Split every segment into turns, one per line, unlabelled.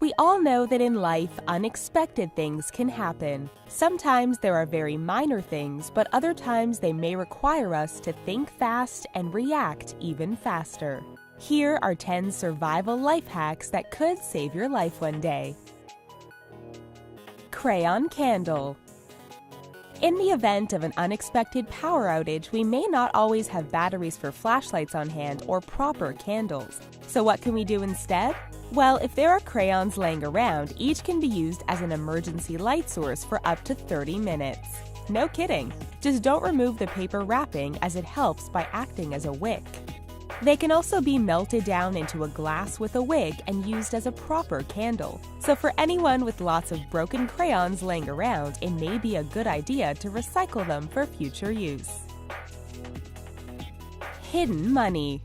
We all know that in life, unexpected things can happen. Sometimes there are very minor things, but other times they may require us to think fast and react even faster. Here are 10 survival life hacks that could save your life one day. Crayon candle. In the event of an unexpected power outage, we may not always have batteries for flashlights on hand or proper candles. So what can we do instead? Well, if there are crayons laying around, each can be used as an emergency light source for up to 30 minutes. No kidding! Just don't remove the paper wrapping as it helps by acting as a wick. They can also be melted down into a glass with a wick and used as a proper candle. So for anyone with lots of broken crayons laying around, it may be a good idea to recycle them for future use. Hidden money.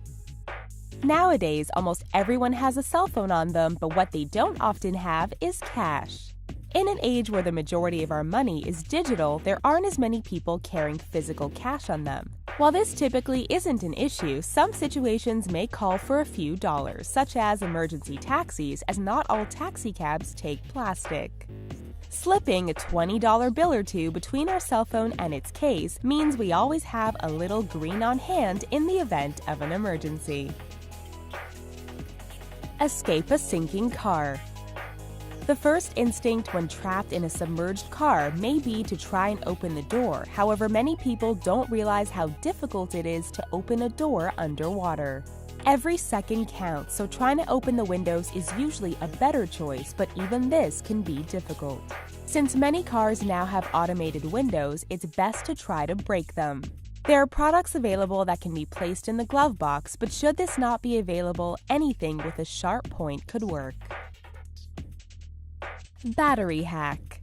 Nowadays, almost everyone has a cell phone on them, but what they don't often have is cash. In an age where the majority of our money is digital, there aren't as many people carrying physical cash on them. While this typically isn't an issue, some situations may call for a few dollars, such as emergency taxis, as not all taxi cabs take plastic. Slipping a $20 bill or two between our cell phone and its case means we always have a little green on hand in the event of an emergency. Escape a sinking car. The first instinct when trapped in a submerged car may be to try and open the door. However, many people don't realize how difficult it is to open a door underwater. Every second counts, so trying to open the windows is usually a better choice, but even this can be difficult. Since many cars now have automated windows, it's best to try to break them. There are products available that can be placed in the glove box, but should this not be available, anything with a sharp point could work. Battery hack.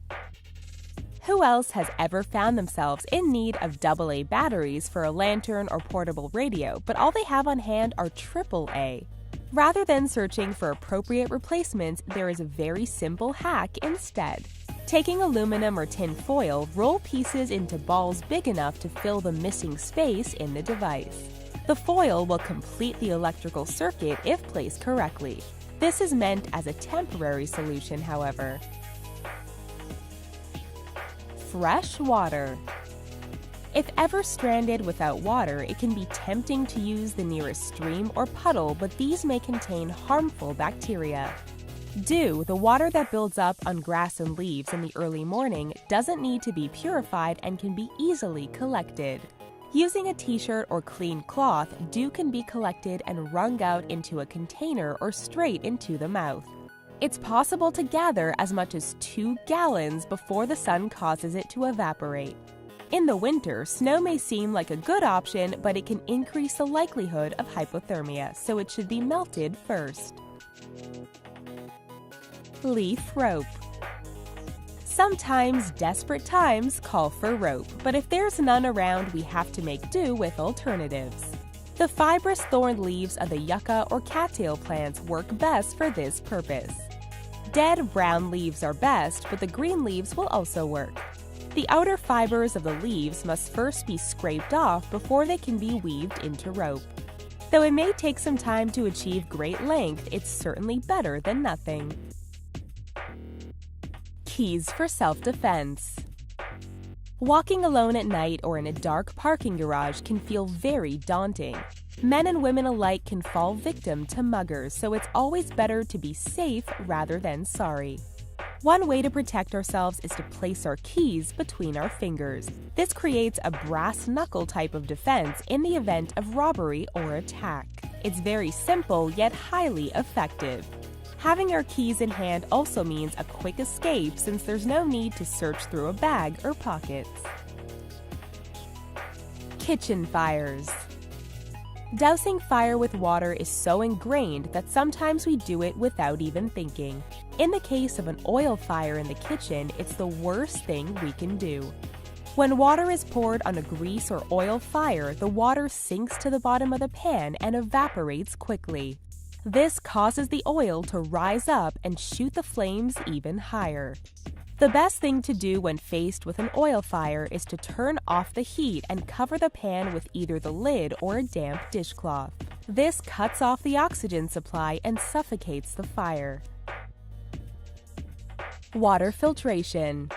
Who else has ever found themselves in need of AA batteries for a lantern or portable radio, but all they have on hand are AAA? Rather than searching for appropriate replacements, there is a very simple hack instead. Taking aluminum or tin foil, roll pieces into balls big enough to fill the missing space in the device. The foil will complete the electrical circuit if placed correctly. This is meant as a temporary solution, however. Fresh water. If ever stranded without water, it can be tempting to use the nearest stream or puddle, but these may contain harmful bacteria. Dew, the water that builds up on grass and leaves in the early morning, doesn't need to be purified and can be easily collected. Using a t-shirt or clean cloth, dew can be collected and wrung out into a container or straight into the mouth. It's possible to gather as much as 2 gallons before the sun causes it to evaporate. In the winter, snow may seem like a good option, but it can increase the likelihood of hypothermia, so it should be melted first. Leaf rope. Sometimes desperate times call for rope, but if there's none around, we have to make do with alternatives. The fibrous thorn leaves of the yucca or cattail plants work best for this purpose. Dead brown leaves are best, but the green leaves will also work. The outer fibers of the leaves must first be scraped off before they can be weaved into rope. Though it may take some time to achieve great length, it's certainly better than nothing. Keys for self-defense. Walking alone at night or in a dark parking garage can feel very daunting. Men and women alike can fall victim to muggers, so it's always better to be safe rather than sorry. One way to protect ourselves is to place our keys between our fingers. This creates a brass knuckle type of defense in the event of robbery or attack. It's very simple yet highly effective. Having our keys in hand also means a quick escape since there's no need to search through a bag or pockets. Kitchen fires. Dousing fire with water is so ingrained that sometimes we do it without even thinking. In the case of an oil fire in the kitchen, it's the worst thing we can do. When water is poured on a grease or oil fire, the water sinks to the bottom of the pan and evaporates quickly. This causes the oil to rise up and shoot the flames even higher. The best thing to do when faced with an oil fire is to turn off the heat and cover the pan with either the lid or a damp dishcloth. This cuts off the oxygen supply and suffocates the fire. Water filtration.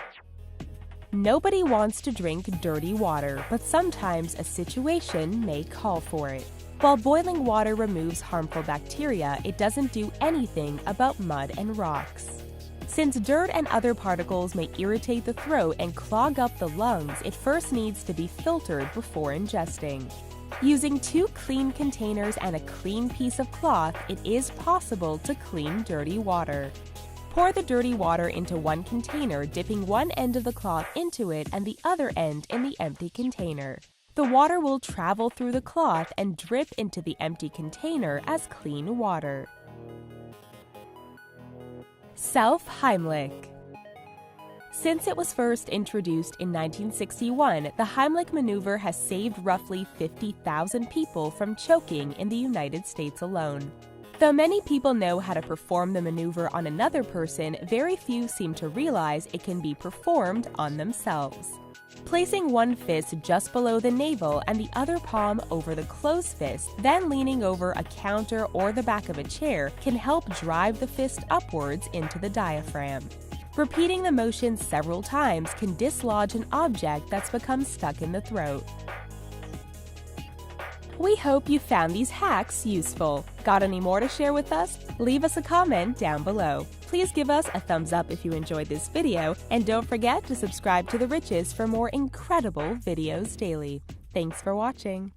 Nobody wants to drink dirty water, but sometimes a situation may call for it. While boiling water removes harmful bacteria, it doesn't do anything about mud and rocks. Since dirt and other particles may irritate the throat and clog up the lungs, it first needs to be filtered before ingesting. Using 2 clean containers and a clean piece of cloth, it is possible to clean dirty water. Pour the dirty water into one container, dipping one end of the cloth into it and the other end in the empty container. The water will travel through the cloth and drip into the empty container as clean water. Self-Heimlich. Since it was first introduced in 1961, the Heimlich maneuver has saved roughly 50,000 people from choking in the United States alone. Though many people know how to perform the maneuver on another person, very few seem to realize it can be performed on themselves. Placing one fist just below the navel and the other palm over the closed fist, then leaning over a counter or the back of a chair can help drive the fist upwards into the diaphragm. Repeating the motion several times can dislodge an object that's become stuck in the throat. We hope you found these hacks useful. Got any more to share with us? Leave us a comment down below. Please give us a thumbs up if you enjoyed this video, and don't forget to subscribe to The Riches for more incredible videos daily. Thanks for watching.